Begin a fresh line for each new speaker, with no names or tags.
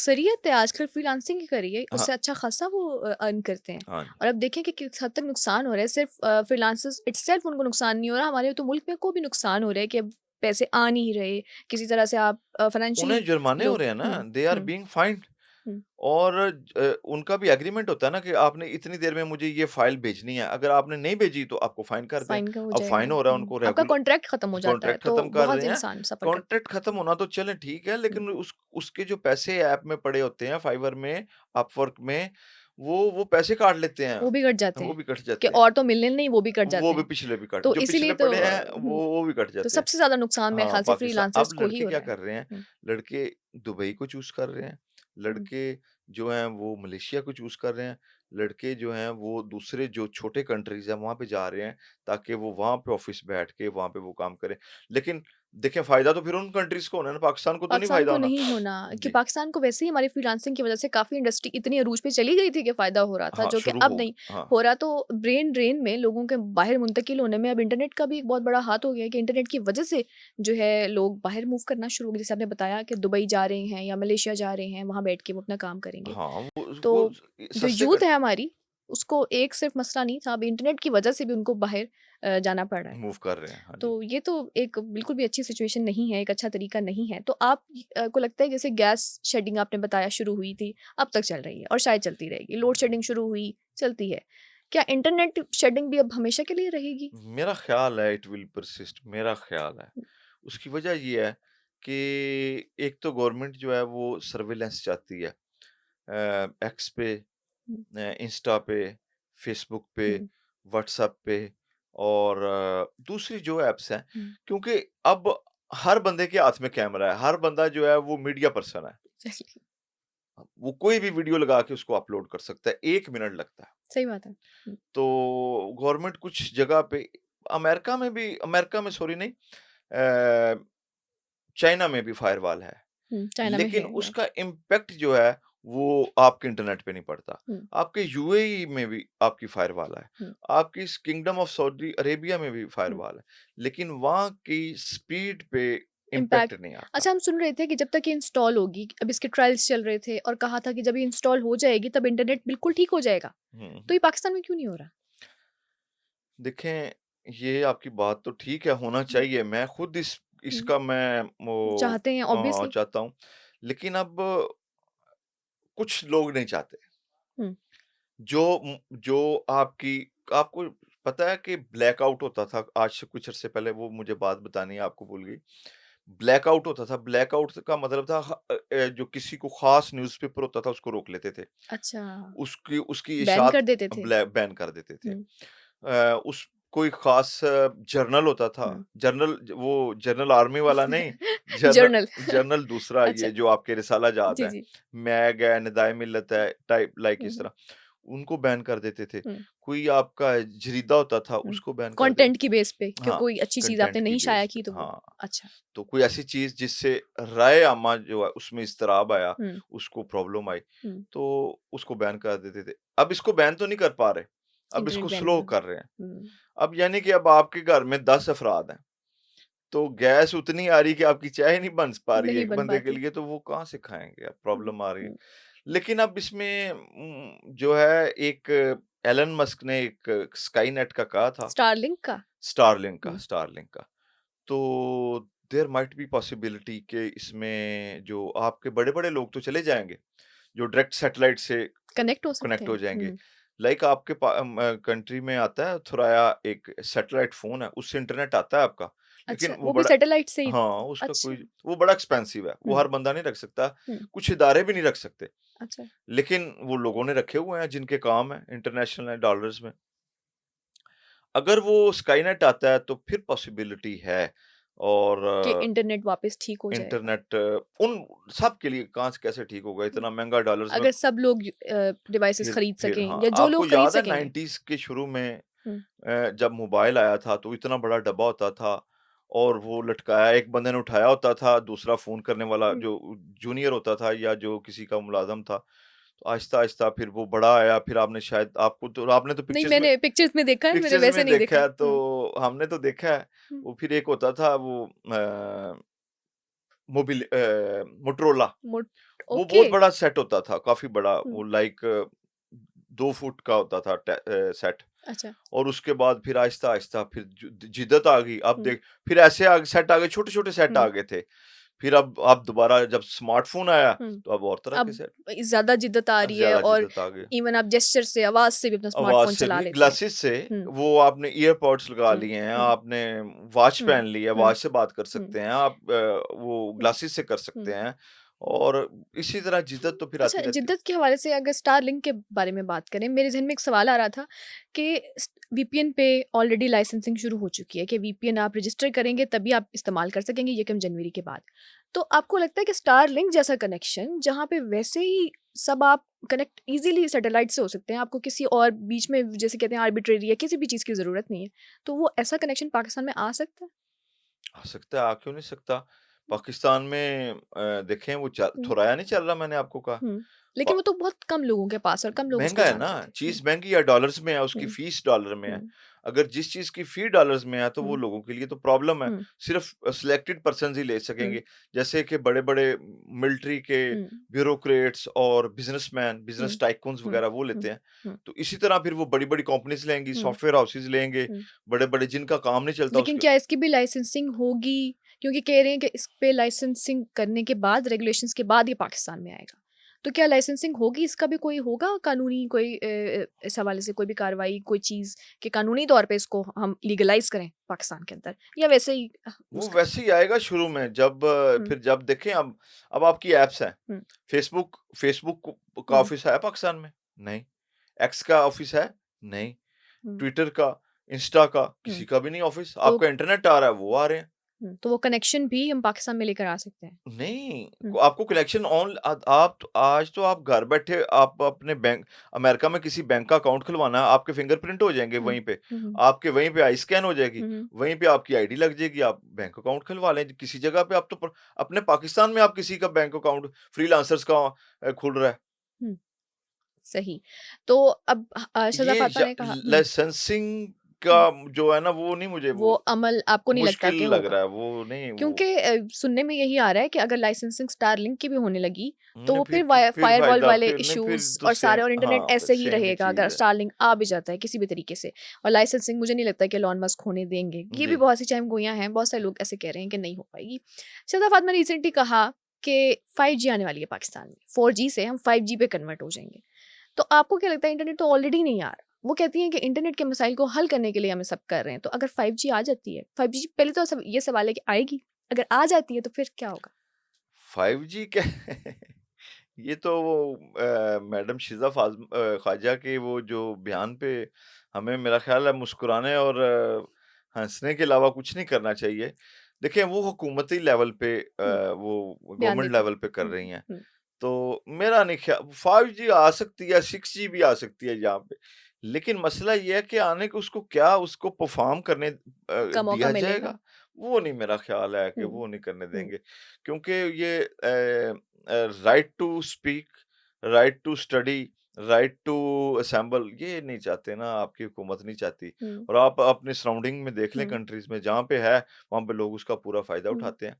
अक्सरियत है आजकल फ्रीलांसिंग ही कर रही है,
हाँ,
उससे अच्छा खासा वो अर्न करते हैं।
हाँ जी।
और अब देखें कि किस हद तक नुकसान हो रहा है, सिर्फ फ्रीलांसर्स इटसेल्फ उनको नुकसान नहीं हो रहा, हमारे तो मुल्क में को भी नुकसान हो रहा है कि अब पैसे आ नहीं रहे, किसी तरह से आप
उन्हें
फाइनेंशियली
जुर्माने हो
लोग
रहे हैं ना, they are
hmm,
being fined.
Hmm,
और उनका भी एग्रीमेंट होता है ना कि आपने इतनी देर में मुझे ये फाइल भेजनी है, अगर आपने नहीं भेजी तो आपको फाइन कर दें।
फाइन का हो
अब
जाएगा।
फाइन हो रहा है उनको
आपका
रेगुलर
कॉन्ट्रैक्ट खत्म हो जाता है,
कॉन्ट्रैक्ट
तो
खत्म कर
बहुत
रहे हैं।
इंसान सफ़र करते
कॉन्ट्रैक्ट खत्म होना तो चलें ठीक है,
हैं।
लेकिन उसके जो पैसे ऐप में पड़े होते हैं, फाइवर में, अपवर्क में, वो पैसे काट लेते हैं।
वो भी कट जाते
वो
हैं
भी कट
कि
जाते हैं।
और तो मिलने नहीं, वो भी कट
वो
जाते
भी
हैं।
पिछले भी कट
तो
जो पिछले
इसीलिए तो
पड़े हैं वो भी कट
तो
जाते हैं।
सबसे ज़्यादा नुकसान मेरे
हाँ,
ख़्याल से
पाकिस्तान
फ्रीलांसर्स
अब
को ही
लड़के
हो
क्या
रहा है।
कर रहे हैं,
हुँ,
लड़के दुबई को चूज़ कर रहे हैं,
हुँ,
लड़के जो हैं वो मलेशिया को चूज़ कर रहे हैं, लड़के जो हैं वो दूसरे जो छोटे कंट्रीज़ हैं वहाँ पे जा रहे हैं, ताकि वो वहाँ पे ऑफ़िस बैठ के वहाँ पे वो काम करें। लेकिन देखें फ़ायदा तो फिर उन कंट्रीज़ को होना है ना, पाकिस्तान को तो नहीं
पाकिस्तान
फ़ायदा
को
होना।
नहीं होना कि
जी,
पाकिस्तान को वैसे ही हमारी फ्रीलांसिंग की वज़ह से काफ़ी इंडस्ट्री इतनी अरूज पे चली गई थी कि फ़ायदा हो रहा था,
हाँ,
जो कि
शुरू
अब
हो
नहीं
हाँ,
हो रहा। तो ब्रेन ड्रेन में लोगों के बाहर मुंतकिल होने में अब इंटरनेट का भी एक बहुत बड़ा हाथ हो गया है कि इंटरनेट की वज़ह से जो है लोग बाहर मूव करना शुरू हो गए। जैसे आपने बताया कि दुबई जा रहे हैं या मलेशिया जा रहे हैं, वहाँ बैठ के वो अपना काम करेंगे।
हाँ,
तो
वो
जो
सस्ते
यूथ
कर
है हमारी, उसको एक सिर्फ़ मसला नहीं था, अब इंटरनेट की वज़ह से भी उनको बाहर जाना पड़ रहा है।
मूव कर रहे हैं। हाँ
तो
जी।
ये तो एक बिल्कुल भी अच्छी सिचुएशन नहीं है, एक अच्छा तरीका नहीं है। तो आप को लगता है जैसे गैस शेडिंग आपने बताया शुरू हुई थी, अब तक चल रही है और शायद चलती रहेगी। लोड शेडिंग शुरू हुई, चलती है। क्या इंटरनेट शेडिंग भी अब हमेशा के लिए रहेगी?
मेरा ख़्याल है इट विल परसिस्ट, मेरा ख़्याल है। उसकी वजह ये है कि एक तो गवर्नमेंट जो है वो सर्विलेंस चाहती है। एक्स पे,
हुँ,
इंस्टा पे, फ़ेसबुक पे,
हुँ,
व्हाट्सएप पे और दूसरी जो ऐप्स हैं,
हुँ।
क्योंकि अब हर बंदे के हाथ में कैमरा है, हर बंदा जो है वो मीडिया पर्सन है।
एग्ज़ैक्टली।
वो कोई भी वीडियो लगा के उसको अपलोड कर सकता है, 1 मिनट लगता है।
सही बात है। हुँ,
तो गवर्नमेंट कुछ जगह पे अमेरिका में सॉरी नहीं, अ, चाइना में भी फायरवॉल है।
हुँ, चाइना में
लेकिन
है ये।
उसका इम्पैक्ट जो है वो आपके इंटरनेट पे नहीं पड़ता।
हुँ,
आपके यूएई में भी आपकी फायरवॉल है।
हुँ,
आपकी इस किंगडम ऑफ सऊदी अरेबिया में भी
हुँ।
फायरवॉल है। लेकिन वहाँ की स्पीड पे
इम्पैक्ट
इम्पैक्ट नहीं आता।
अच्छा, हम सुन रहे थे कि जब तक ये इंस्टॉल होगी, अब इसके ट्रायल्स चल रहे थे और कहा था कि जब ये इंस्टॉल हो जाएगी तब इंटरनेट बिल्कुल ठीक हो जाएगा।
हुँ,
तो
हुँ।
ये पाकिस्तान में क्यों नहीं हो रहा?
देखें, ये आपकी बात तो ठीक है, होना
हुँ,
चाहिए। मैं खुद
हुँ।
इसका मैं वो
चाहते हैं ऑब्वियसली।
चाहता हूँ। लेकिन अब कुछ लोग नहीं चाहते।
हुँ,
जो आपको पता है कि ब्लैकआउट होता था आज से कुछ अरसे पहले, वो मुझे बात बतानी है, आपको भूल गई। ब्लैकआउट होता था, ब्लैकआउट का मतलब था जो किसी को ख़ास न्यूज़पेपर होता था उसको रोक लेते थे।
अच्छा,
उसकी उसकी
बैन
इशाअत
कर देते थे।
बैन कर देते थे।
हुँ,
उस कोई ख़ास जर्नल होता था,
हुँ।
वो जर्नल आर्मी वाला नहीं, जर्नल
जर्नल
जर्नल दूसरा,
अच्छा,
ये जो आपके रिसाला जात
जी,
है,
जी।
मैग है, निदाए मिल्लत है, टाइप लाइक इस
हुँ,
तरह, उनको बैन कर देते थे।
हुँ,
कोई आपका जरीदा होता था,
हुँ।
उसको बैन कर दे।
कंटेंट की बेस पे कि
हाँ,
कोई अच्छी चीज़ आपने
कंटेंट की
नहीं शाया
बेस पे,
की तो वो
हाँ।
अच्छा।
तो कोई ऐसी चीज़ जिससे राय आमा जो है उसमें इज़्तिराब आया,
हुँ,
उसको प्रॉब्लम आई,
हुँ।
तो उसको बैन कर देते थे। अब इसको बैन तो नहीं कर पा रहे, अब इसको
इंटरनेट बैन
स्लो
कर
कर रहे हैं।
हुँ,
अब यानी कि अब आपके घर में 10 अफ़राद हैं, तो गैस उतनी आ रही है कि आपकी चाय नहीं बन पा रही है
नहीं
एक
बन
बंदे के
पाती।
लिए, तो वो कहाँ से खाएँगे? अब
हुँ,
प्रॉब्लम आ रही है।
हुँ।
लेकिन अब इसमें जो है एक एलन मस्क ने एक स्काईनेट का कहा था,
स्टारलिंक का? हुँ,
स्टारलिंक का। तो देयर माइट बी पॉसिबिलिटी कि इसमें जो आपके बड़े-बड़े लोग तो चले जाएँगे, जो डायरेक्ट सैटेलाइट से
कनेक्ट हो सकते
कनेक्ट हो
हैं।
जाएँगे।
हुँ,
लाइक आपके कंट्री में आता है थोराया, एक सैटेलाइट फ़ोन है, उससे इंटरनेट आता है आपका।
अच्छा
लेकिन वो
वो भी
बड़ा
सैटेलाइट से ही
हाँ, उसका
अच्छा।
कोई वो बड़ा एक्सपेंसिव है, वो
हुँ,
हर बंदा नहीं रख सकता,
हुँ,
कुछ इदारे भी नहीं रख सकते।
अच्छा।
लेकिन वो लोगों ने रखे हुए हैं जिनके काम है, इंटरनेशनल है, डॉलर्स में। अगर वो स्काईनेट आता है तो फिर पॉसिबिलिटी है। और
कि इंटरनेट वापस ठीक हो जाएगा।
इंटरनेट उन सब के लिए कहाँ से कैसे ठीक होगा,
हुँ,
इतना महँगा डॉलर्स में।
अगर सब लोग डिवाइसेज़ खरीद
फिर
सकें
हाँ,
या जो
आपको
लोग खरीद
याद है
सकेंगे।
90s के शुरू में
हुँ,
जब मोबाइल आया था तो इतना बड़ा डब्बा होता था और वो लटकाया, एक बंदे ने उठाया होता था, दूसरा फ़ोन करने वाला
हुँ।
जो जूनियर होता था या जो किसी का मुलाज़िम था। तो आहिस्ता-आहिस्ता फिर वो बड़ा आया, फिर आपने तो
नहीं, मैंने पिक्चर्स में देखा है, मैंने
पिक्चर्स
वैसे
में
नहीं
देखा
देखा।
है,
हुँ,
तो हमने तो देखा है।
हुँ,
वो फिर एक होता था वो मोटरोला,
मोट
वो
ओके।
बहुत बड़ा सेट होता था, काफ़ी बड़ा,
हुँ,
वो लाइक 2 फुट का होता था सेट।
अच्छा।
और उसके बाद फिर आहिस्ता-आहिस्ता फिर जिद्दत आ गई। अब
हुँ,
देख फिर ऐसे सेट आ गए, छोटे-छोटे सेट आ
हुँ,
गए थे। फिर अब दोबारा जब स्मार्टफ़ोन आया,
हुँ।
तो अब और तरह के
अब
सेट,
ज़्यादा जिद्दत आ रही है
ज़्यादा
और
जिद्दत आ गई।
इवन आप जेस्चर से, आवाज़ से भी अपना
आवाज़
स्मार्टफ़ोन
से
चला
भी,
लेते हैं।
ग्लासेस से,
हुँ,
वो आपने ईयरपॉड्स लगा
हुँ,
लिए हैं,
हुँ,
आपने वॉच
हुँ,
पहन ली है,
हुँ,
वॉच से बात कर
हुँ,
सकते हैं, आप वो
हुँ,
ग्लासेस से कर सकते
हुँ।
हैं। और इसी तरह जिद्दत तो फिर
अच्छा,
आती रहती है।
जिद्दत के हवाले से अगर स्टारलिंक के बारे में बात करें, मेरे ज़हन में एक सवाल आ रहा था कि वीपीएन पे ऑलरेडी लाइसेंसिंग शुरू हो चुकी है कि वीपीएन आप रजिस्टर करेंगे तभी आप इस्तेमाल कर सकेंगे ये कम जनवरी के बाद। तो आपको लगता है कि स्टारलिंक जैसा कनेक्शन जहाँ पे वैसे ही सब आप कनेक्ट ईज़िली सैटेलाइट से हो सकते हैं, आपको किसी और बीच में जैसे कहते हैं आर्बिट्रेरी या किसी भी चीज़ की ज़रूरत नहीं है। तो वो ऐसा कनेक्शन पाकिस्तान में आ सकता है?
आ सकता है, आ क्यों नहीं सकता? पाकिस्तान में देखें वो
हुँ,
थोराया नहीं चल रहा, मैंने आपको कहा।
हुँ। लेकिन
प
वो तो बहुत कम लोगों के पास और कम लोग उसको
महँगा है ना,
जानते थे। हुँ,
चीज़ महँगी है, डॉलर्स में है, उसकी
हुँ,
फ़ीस डॉलर में है।
हुँ,
अगर जिस चीज़ की फ़ी डॉलर्स में है, तो वो
हुँ,
लोगों के लिए तो प्रॉब्लम है।
हुँ,
सिर्फ़ सिलेक्टेड पर्सन्स ही ले
हुँ,
सकेंगे। जैसे कि बड़े-बड़े मिलिट्री के
हुँ,
ब्यूरोक्रेट्स और बिज़नेसमैन,
हुँ,
बिज़नेस टाइकून्स
हुँ,
वग़ैरह वो
हुँ,
लेते हैं।
हुँ,
तो इसी तरह फिर वो बड़ी-बड़ी कंपनीज़ लेंगी,
हुँ,
सॉफ्टवेयर हाउसेज़ लेंगे,
हुँ।
बड़े-बड़े जिनका काम नहीं चलता
लेकिन
उसके।
क्या इसकी भी लाइसेंसिंग होगी? क्योंकि कह रहे हैं कि इस पे लाइसेंसिंग करने के बाद रेगुलेशंस के बाद ये पाकिस्तान में आएगा। तो क्या लाइसेंसिंग होगी? इसका भी कोई होगा कानूनी कोई इस हवाले से कोई भी कार्रवाई, कोई चीज़ कि कानूनी तौर पे इसको हम लीगलाइज़ करें पाकिस्तान के अंदर या वैसे ही
वो
उसका
वैसे ही आएगा शुरू में, जब
हुँ,
फिर जब देखें, अब आपकी ऐप्स हैं।
हुँ,
फ़ेसबुक का
हुँ,
ऑफ़िस है पाकिस्तान में? नहीं। एक्स का ऑफ़िस है? नहीं।
हुँ,
ट्विटर का, इंस्टा का,
हुँ।
किसी का भी नहीं ऑफ़िस।
तो
आपका इंटरनेट आ रहा है, वो आ रहे हैं।
तो वो कनेक्शन भी हम पाकिस्तान में लेकर आ सकते हैं।
नहीं,
हुँ,
आपको कनेक्शन आप तो आज तो आप घर बैठे आप अपने बैंक, अमेरिका में किसी बैंक का अकाउंट खुलवाना है, आपके फिंगरप्रिंट हो जाएँगे
हुँ,
वहीं पे।
हुँ, हुँ,
आपके वहीं पे आई स्कैन हो जाएगी,
हुँ, हुँ,
वहीं पे आपकी आईडी लग जाएगी, आप बैंक अकाउंट खुलवा लें। किसी जगह पे आप तो अपने पाकिस्तान में आप किसी का बैंक अकाउंट फ्रीलांसर्स का खुल रहा है।
हुँ, सही। तो अब शज़ा
ये
फ़ातिमा ने कहा
लाइसेंसिंग का
हुँ।
जो है ना, वो नहीं, मुझे
वो
वो
अमल आपको नहीं लगता
मुश्किल
कि
लग
होगा?
रहा है, वो नहीं वो।
क्योंकि सुनने में यही आ रहा है कि अगर लाइसेंसिंग स्टारलिंक की भी होने लगी, तो
नहीं,
वो फिर
फिर
फायरवॉल
फ़ायदा,
वाले
फिर नहीं, फिर
इश्यूज़
तो
और सारे
सेम,
और इंटरनेट
हाँ,
ऐसे ही
सेम ही
रहेगा अगर
चीज़ है।
स्टारलिंक आ भी जाता है किसी भी तरीके से और लाइसेंसिंग मुझे नहीं लगता कि एलन मस्क होने देंगे। ये भी
जी।
बहुत सी चहमगोइयाँ हैं, बहुत सारे लोग ऐसे कह रहे हैं कि नहीं हो पाएगी। शज़ा फ़ातिमा ने रिसेंटली कहा कि 5G आने वाली है पाकिस्तान में, 4G से हम 5G पे कन्वर्ट हो जाएँगे। तो आपको क्या लगता है इंटरनेट तो ऑलरेडी नहीं आ रहा। वो कहती हैं कि इंटरनेट के मसाइल को हल करने के लिए हम सब कर रहे हैं। तो अगर 5G आ जाती है 5G पहले तो सब ये सवाल है कि आएगी? अगर आ जाती है तो फिर क्या होगा?
5G क्या ये तो वो मैडम शिज़ा ख्वाजा के वो जो बयान पे हमें, मेरा ख़्याल है, मुस्कुराने और हँसने के अलावा कुछ नहीं करना चाहिए। देखिए, वो हुकूमती लेवल पे
हुँ,
वो
बयान
गवर्नमेंट
देती हैं।
लेवल पे कर
हुँ,
रही हैं।
हुँ,
तो मेरा नहीं ख्या 5G आ सकती है, 6G भी आ सकती है यहाँ पे। लेकिन मसला ये है कि आने को उसको क्या उसको परफ़ॉर्म करने
का मौका
दिया
मिलेगा।
जाएगा? वो नहीं, मेरा ख़्याल है कि
हुँ,
वो नहीं करने
हुँ,
देंगे। क्योंकि ये right to speak, right to study, right to assemble, ये नहीं चाहते ना, आपकी हुकूमत नहीं चाहती।
हुँ,
और आप अपने सराउंडिंग में देख लें,
हुँ,
कंट्रीज़ में जहाँ पे है, वहाँ पे लोग उसका पूरा फ़ायदा
हुँ।
उठाते हैं।